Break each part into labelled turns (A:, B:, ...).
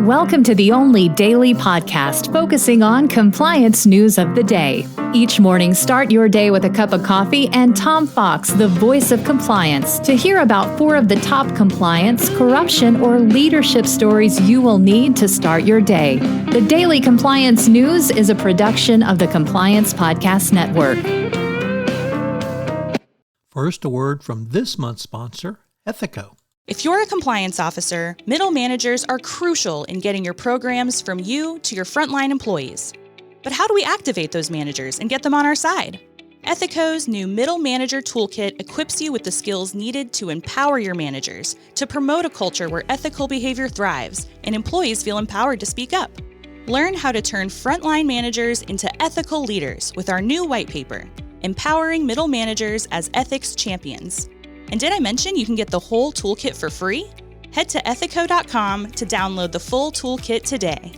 A: Welcome to the only daily podcast focusing on compliance news of the day. Each morning, start your day with a cup of coffee and Tom Fox, the voice of compliance, to hear about 4 of the top compliance, corruption, or leadership stories you will need to start your day. The Daily Compliance News is a production of the Compliance Podcast Network.
B: First, a word from this month's sponsor, Ethico.
C: If you're a compliance officer, middle managers are crucial in getting your programs from you to your frontline employees. But how do we activate those managers and get them on our side? Ethico's new Middle Manager Toolkit equips you with the skills needed to empower your managers, to promote a culture where ethical behavior thrives and employees feel empowered to speak up. Learn how to turn frontline managers into ethical leaders with our new white paper, Empowering Middle Managers as Ethics Champions. And did I mention you can get the whole toolkit for free? Head to ethico.com to download the full toolkit today.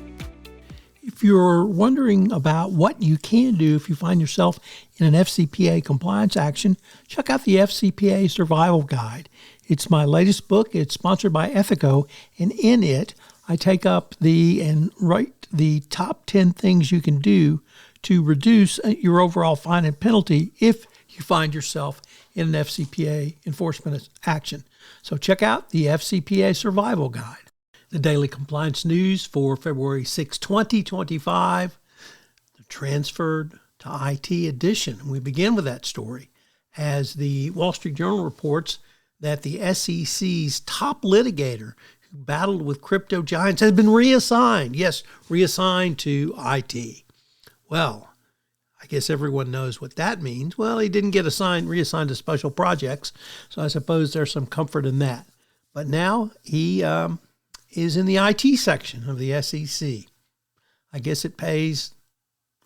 B: If you're wondering about what you can do if you find yourself in an FCPA compliance action, check out the FCPA Survival Guide. It's my latest book. It's sponsored by Ethico, and in it, I take up and write the top 10 things you can do to reduce your overall fine and penalty if you find yourself in an FCPA enforcement action. So check out the FCPA Survival Guide. The Daily Compliance News for February 6, 2025, the transferred to IT edition. We begin with that story as the Wall Street Journal reports that the SEC's top litigator who battled with crypto giants has been reassigned. Yes, reassigned to IT. Well, I guess everyone knows what that means. Well, he didn't get reassigned to special projects, so I suppose there's some comfort in that. But now he is in the IT section of the SEC. I guess it pays,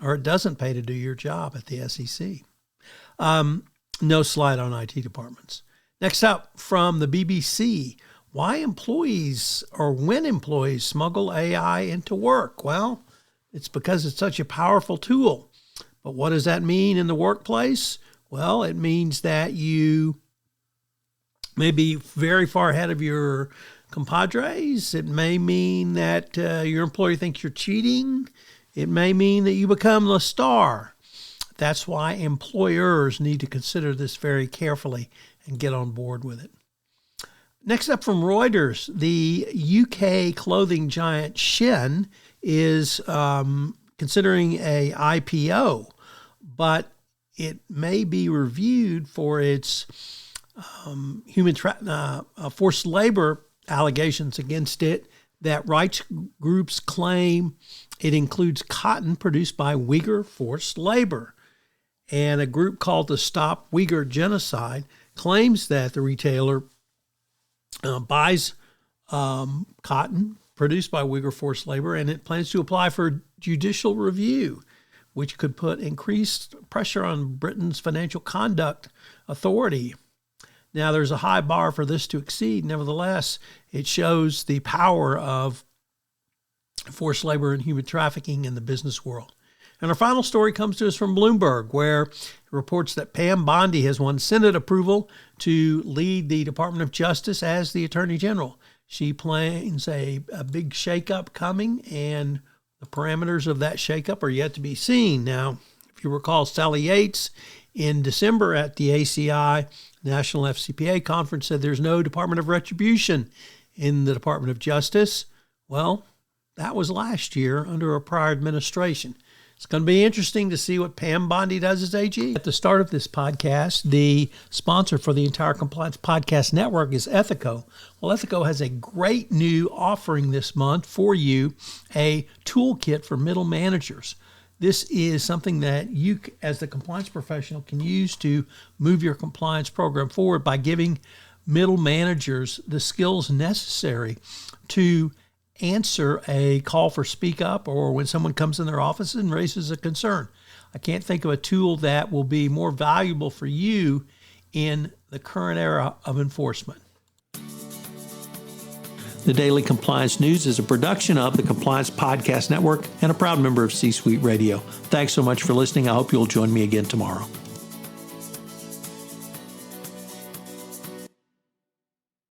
B: or it doesn't pay to do your job at the SEC. No slide on IT departments. Next up from the BBC, when employees smuggle AI into work? Well, it's because it's such a powerful tool. But what does that mean in the workplace? Well, it means that you may be very far ahead of your compadres. It may mean that your employer thinks you're cheating. It may mean that you become the star. That's why employers need to consider this very carefully and get on board with it. Next up from Reuters, the UK clothing giant Shein is considering a IPO, but it may be reviewed for its forced labor allegations against it that rights groups claim it includes cotton produced by Uygur forced labor. And a group called the Stop Uygur Genocide claims that the retailer buys cotton produced by Uygur forced labor, and it plans to apply for judicial review, which could put increased pressure on Britain's Financial Conduct Authority. Now, there's a high bar for this to exceed. Nevertheless, it shows the power of forced labor and human trafficking in the business world. And our final story comes to us from Bloomberg, where it reports that Pam Bondi has won Senate approval to lead the Department of Justice as the Attorney General. She plans a big shakeup coming, and the parameters of that shakeup are yet to be seen. Now, if you recall, Sally Yates in December at the ACI National FCPA Conference said there's no Department of Retribution in the Department of Justice. Well, that was last year under a prior administration. It's going to be interesting to see what Pam Bondi does as AG. At the start of this podcast, the sponsor for the entire Compliance Podcast Network is Ethico. Well, Ethico has a great new offering this month for you, a toolkit for middle managers. This is something that you, as the compliance professional, can use to move your compliance program forward by giving middle managers the skills necessary to answer a call for speak up or when someone comes in their office and raises a concern. I can't think of a tool that will be more valuable for you in the current era of enforcement. The Daily Compliance News is a production of the Compliance Podcast Network and a proud member of C-Suite Radio. Thanks so much for listening. I hope you'll join me again tomorrow.